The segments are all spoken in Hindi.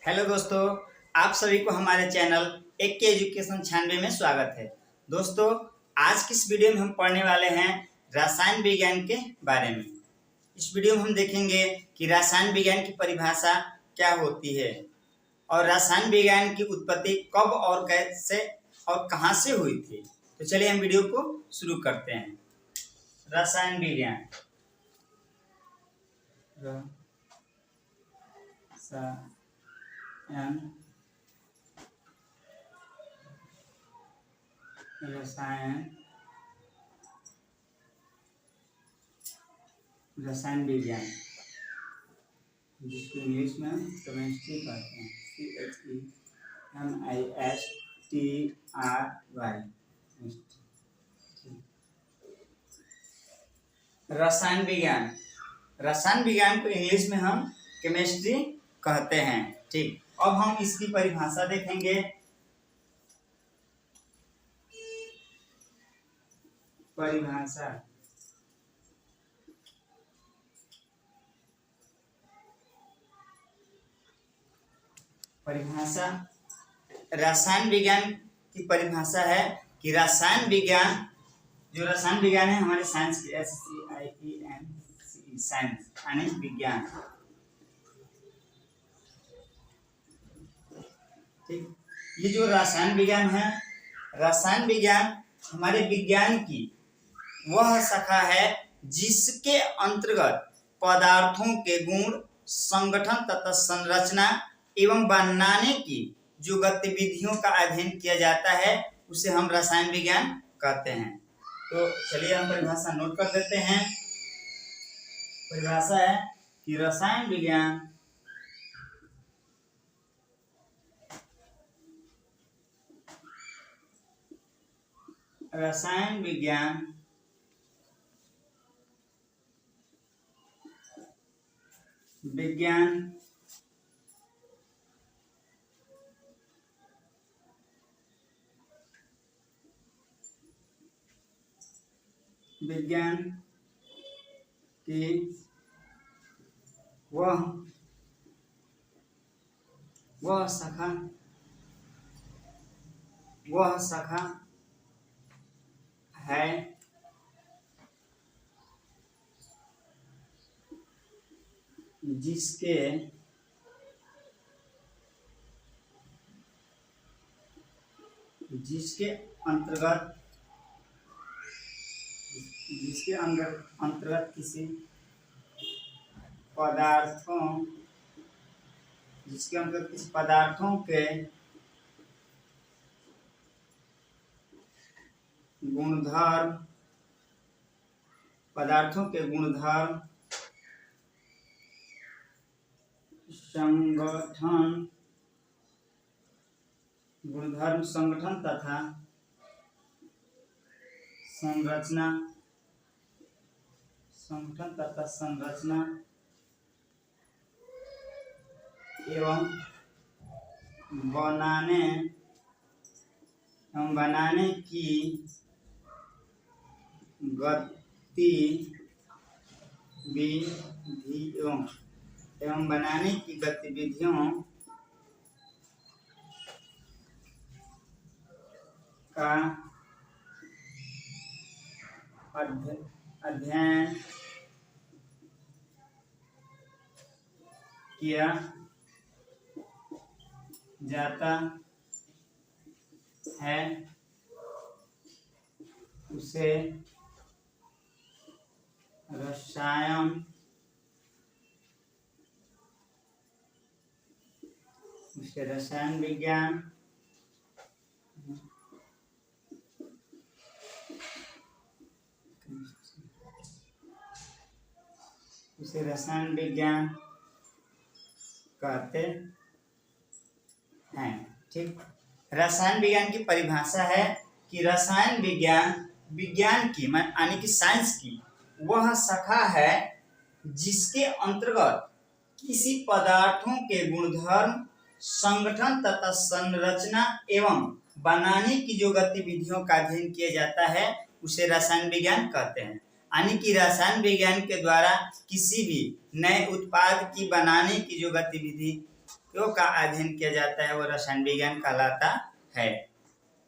हेलो दोस्तों, आप सभी को हमारे चैनल एक के एजुकेशन 96 में स्वागत है। दोस्तों, आज की इस वीडियो में हम पढ़ने वाले हैं रसायन विज्ञान के बारे में। इस वीडियो में हम देखेंगे कि रसायन विज्ञान की परिभाषा क्या होती है और रसायन विज्ञान की उत्पत्ति कब और कैसे और कहाँ से हुई थी। तो चलिए हम वीडियो को शुरू करते हैं। रसायन विज्ञान रसायन विज्ञान, जिसको इंग्लिश में केमिस्ट्री कहते हैं, CHEMISTRY। रसायन विज्ञान, रसायन विज्ञान को इंग्लिश में हम केमिस्ट्री कहते हैं। ठीक, अब हम इसकी परिभाषा देखेंगे। परिभाषा रसायन विज्ञान की परिभाषा है कि रसायन विज्ञान, जो रसायन विज्ञान है हमारे साइंस की, SCIENCE, साइंस यानी विज्ञान। ठीक, ये जो रसायन विज्ञान है, रसायन विज्ञान हमारे विज्ञान की वह शाखा है जिसके अंतर्गत पदार्थों के गुण, संगठन तथा संरचना एवं बनाने की जो गतिविधियों का अध्ययन किया जाता है उसे हम रसायन विज्ञान कहते हैं। तो चलिए हम परिभाषा नोट कर देते हैं। परिभाषा है कि रसायन विज्ञान विज्ञान की वह शाखा है जिसके अंतर्गत किसी पदार्थों के गुणधर्म, संगठन तथा संरचना एवं बनाने की गतिविधियों का अध्ययन किया जाता है उसे रसायन विज्ञान कहते हैं। ठीक, रसायन विज्ञान की परिभाषा है कि रसायन विज्ञान की यानी कि साइंस की वह शाखा है जिसके अंतर्गत किसी पदार्थों के गुणधर्म, संगठन तथा संरचना एवं बनाने की जो गतिविधियों का अध्ययन किया जाता है उसे रसायन विज्ञान कहते हैं। यानी कि रसायन विज्ञान के द्वारा किसी भी नए उत्पाद की बनाने की जो गतिविधि का अध्ययन किया जाता है वो रसायन विज्ञान कहलाता है।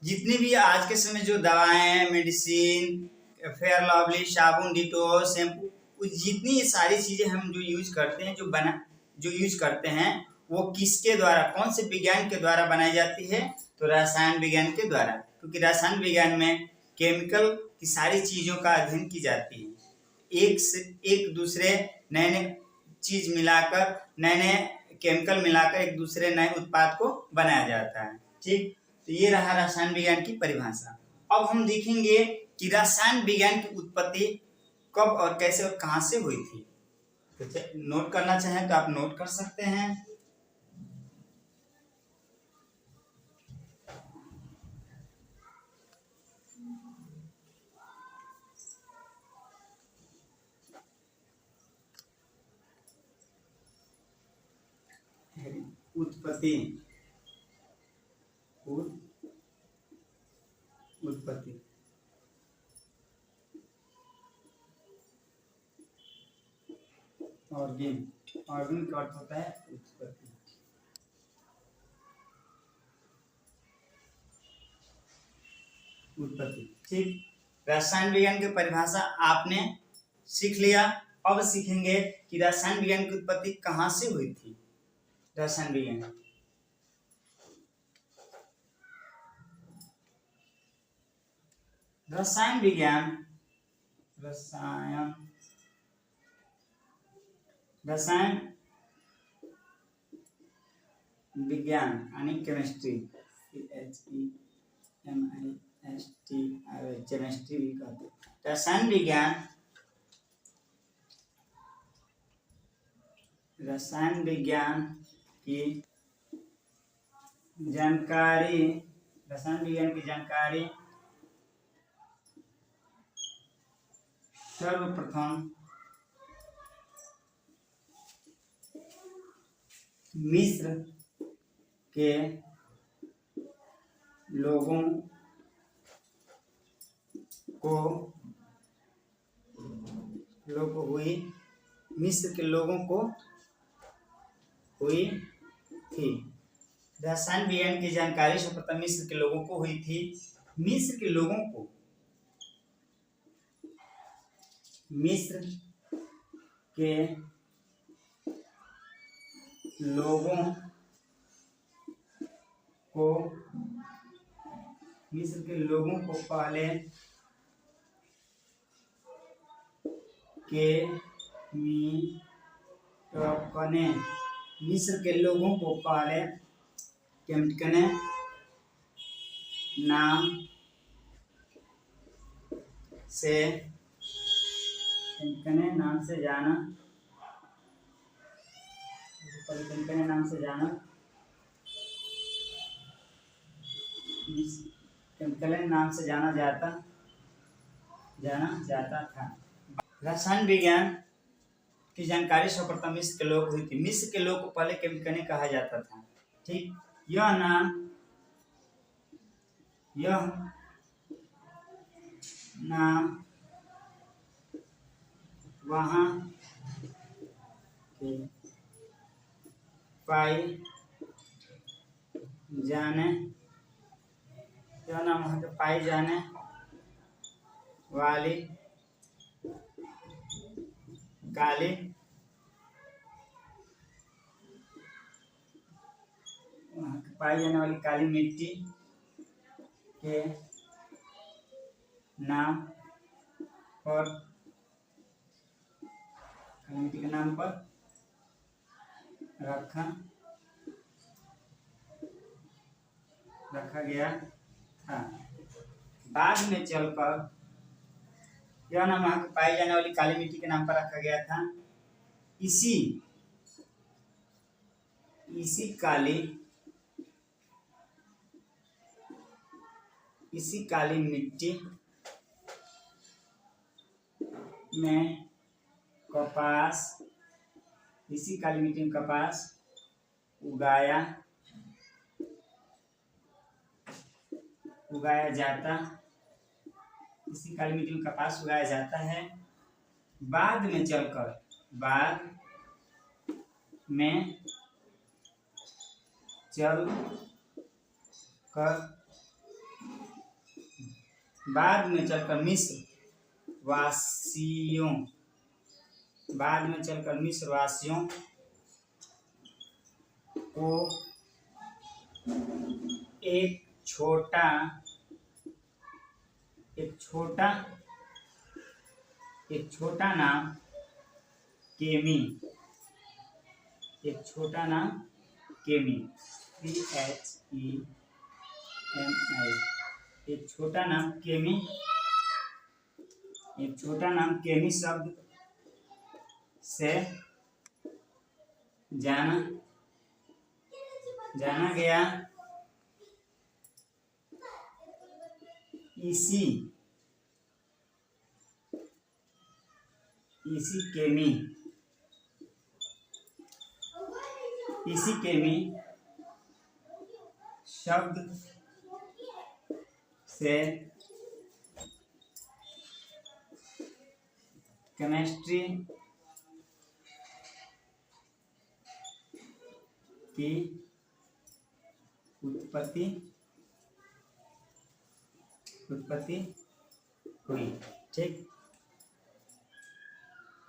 जितनी भी आज के समय जो दवाएं, मेडिसिन, फेयर लवली, साबुन, डिटॉल, शैम्पू, जितनी सारी चीजें हम जो यूज करते हैं, जो यूज करते हैं वो किसके द्वारा, कौन से विज्ञान के द्वारा बनाई जाती है? तो रसायन विज्ञान के द्वारा। क्योंकि रसायन विज्ञान में केमिकल की सारी चीजों का अध्ययन की जाती है। एक से एक दूसरे नए नए चीज मिलाकर, नए नए केमिकल मिलाकर एक दूसरे नए उत्पाद को बनाया जाता है। ठीक, तो ये रहा रसायन विज्ञान की परिभाषा। अब हम देखेंगे कि रसायन विज्ञान की उत्पत्ति कब और कैसे और कहां से हुई थी। तो नोट करना चाहें तो आप नोट कर सकते हैं। उत्पत्ति, उत्पत्ति ऑर्गेन, ऑर्गेन का अर्थ होता है उत्पत्ति। उत्पत्ति, ठीक। रसायन विज्ञान की परिभाषा आपने सीख लिया। अब सीखेंगे कि रसायन विज्ञान की उत्पत्ति कहां से हुई थी। रसायन विज्ञान, रसायन विज्ञान, रसायन विज्ञान यानी केमिस्ट्री, केमिस्ट्री भी कहते हैं। रसायन विज्ञान, रसायन विज्ञान की जानकारी, रसायन विज्ञान की जानकारी सर्वप्रथम मिस्र के लोगों को हुई, मिस्र के लोगों को हुई थी। रसायन विज्ञान की जानकारी सर्वप्रथम मिस्र के लोगों को हुई थी। मिस्र के लोगों को, मिस्र के लोगों को, मिस्र के लोगों को पहले केमिकने, मिस्र के लोगों को पहले केमिकने नाम से, केमिकने नाम से जाना, केमिकने नाम से जाना, केमिकल नाम से जाना जाता था। रसायन विज्ञान की जानकारी सर्वप्रथम मिस्र के लोग हुई थी। मिस्र के लोग को पहले केमिकने कहा जाता था। ठीक, यह नाम वहाँ के पाई जाने, यह नाम वहाँ के पाई जाने वाली काली पाई जाने वाली काली मिट्टी के नाम पर, काली मिट्टी के नाम पर रखा गया था। बाद में चलकर यह नाम वहाँ पाई जाने वाली काली मिट्टी के नाम पर रखा गया था। इसी काली मिट्टी में कपास, इसी काली मिट्टी में कपास उगाया जाता, इसी काली मिट्टी में कपास उगाया जाता है। बाद में चल कर बाद में चलकर मिस्र वासियों को एक छोटा नाम केमी CHEMI एक छोटा नाम केमी शब्द से जाना गया। इसी केमी शब्द से केमिस्ट्री की उत्पत्ति हुई। ठीक,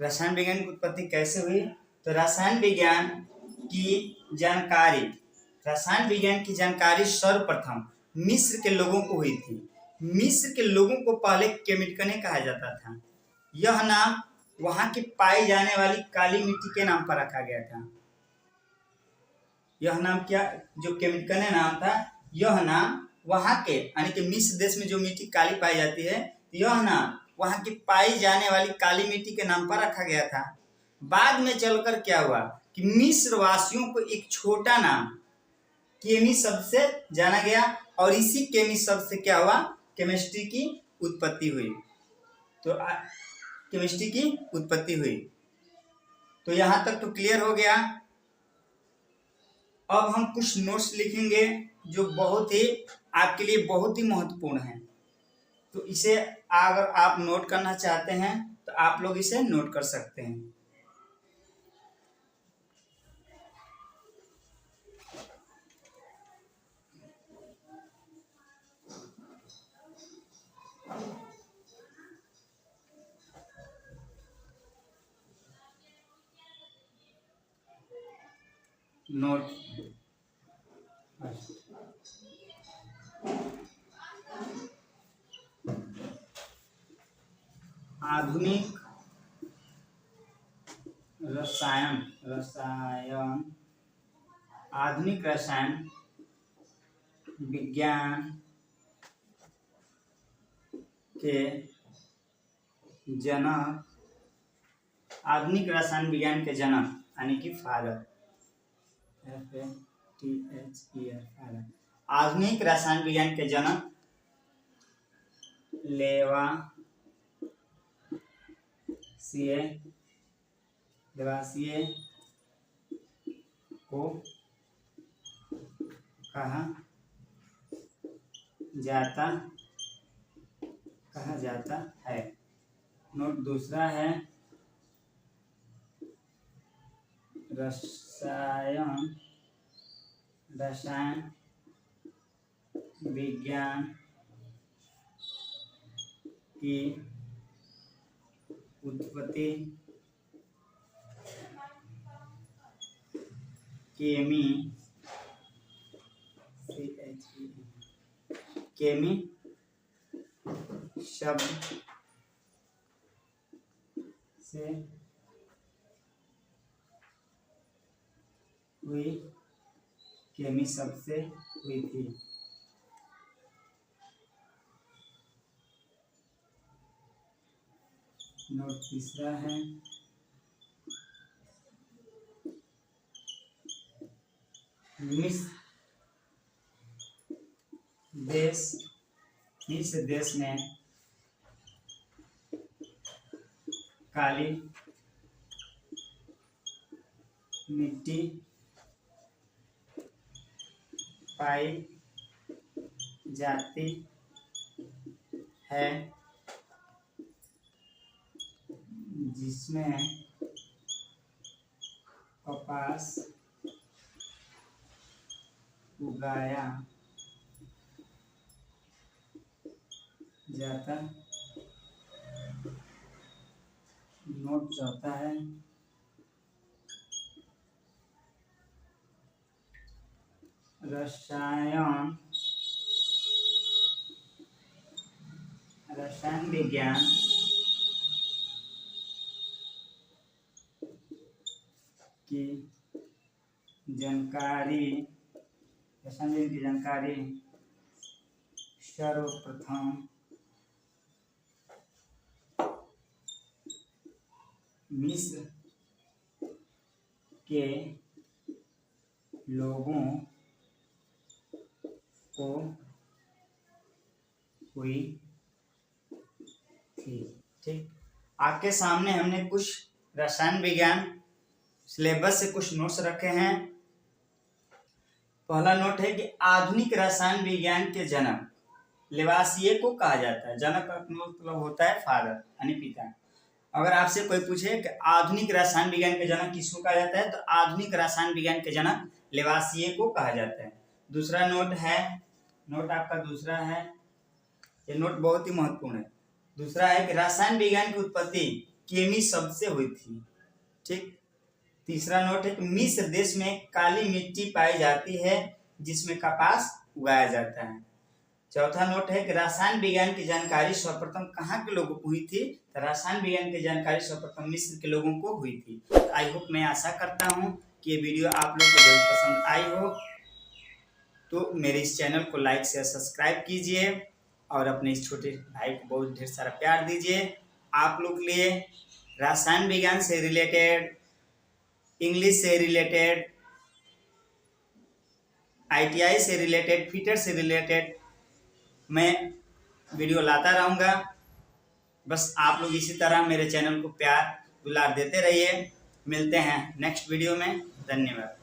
रसायन विज्ञान की उत्पत्ति कैसे हुई? तो रसायन विज्ञान की जानकारी सर्वप्रथम मिस्र के लोगों को हुई थी। मिस्र के लोगों को पहले केमिकने कहा जाता था। यह नाम वहां की पाई जाने वाली काली मिट्टी के नाम पर रखा गया था। यह नाम जो केमिकने नाम था, यह नाम वहां के यानी कि मिस्र देश में जो मिट्टी काली पाई जाती है, यह नाम वहां की पाई जाने वाली काली मिट्टी के नाम पर रखा गया था। बाद में चलकर क्या हुआ कि मिस्र वासियों को एक छोटा नाम केमी शब्द से जाना गया और इसी केमी शब्द से क्या हुआ, केमिस्ट्री की उत्पत्ति हुई। तो केमिस्ट्री की उत्पत्ति हुई। तो यहां तक तो क्लियर हो गया। अब हम कुछ नोट्स लिखेंगे जो बहुत ही आपके लिए बहुत ही महत्वपूर्ण है। तो इसे अगर आप नोट करना चाहते हैं तो आप लोग इसे नोट कर सकते हैं। नोट आधुनिक रसायन विज्ञान के जनक, आधुनिक रसायन विज्ञान के जनक यानी कि फादर, FATHER, आधुनिक रसायन विज्ञान के जनक लेवासिए को कहा जाता है। नोट दूसरा है रसायन विज्ञान की उत्पत्ति केमी शब्द से हुई थी। नोट तीसरा है मिस्र देश में काली मिट्टी पाई जाती है जिसमें कपास उगाया जाता। नोट चौथा है रसायन विज्ञान की जानकारी सर्वप्रथम मिस्र के लोगों को हुई थी। ठीक, आपके सामने हमने कुछ रसायन विज्ञान सिलेबस से कुछ नोट्स रखे हैं। पहला नोट है कि आधुनिक रसायन विज्ञान के जनक लेवासिये को कहा जाता है। जनक का मतलब होता है फादर यानी पिता। अगर आपसे कोई पूछे कि आधुनिक रसायन विज्ञान के जनक किसको कहा जाता है, तो आधुनिक रसायन विज्ञान के जनक लेवासिये को कहा जाता है। दूसरा नोट आपका दूसरा है, ये नोट बहुत ही महत्वपूर्ण है। दूसरा है कि रसायन विज्ञान की उत्पत्ति केमी शब्द से हुई थी। ठीक। तीसरा नोट है कि मिस्र देश में काली मिट्टी पाई जाती है जिसमें कपास उगाया जाता है। चौथा नोट है कि रसायन विज्ञान की जानकारी सर्वप्रथम कहाँ के लोगों को हुई थी, तो रसायन विज्ञान की जानकारी सर्वप्रथम मिस्र के लोगों को हुई थी। आई होप, मैं आशा करता हूँ कि ये वीडियो आप लोग को जरूर पसंद आई हो। तो मेरे इस चैनल को लाइक शेयर सब्सक्राइब कीजिए और अपने इस छोटे भाई को बहुत ढेर सारा प्यार दीजिए। आप लोग के लिए रसायन विज्ञान से रिलेटेड, इंग्लिश से रिलेटेड, ITI से रिलेटेड, फिटर से रिलेटेड मैं वीडियो लाता रहूँगा। बस आप लोग इसी तरह मेरे चैनल को प्यार दुलार देते रहिए। मिलते हैं नेक्स्ट वीडियो में। धन्यवाद।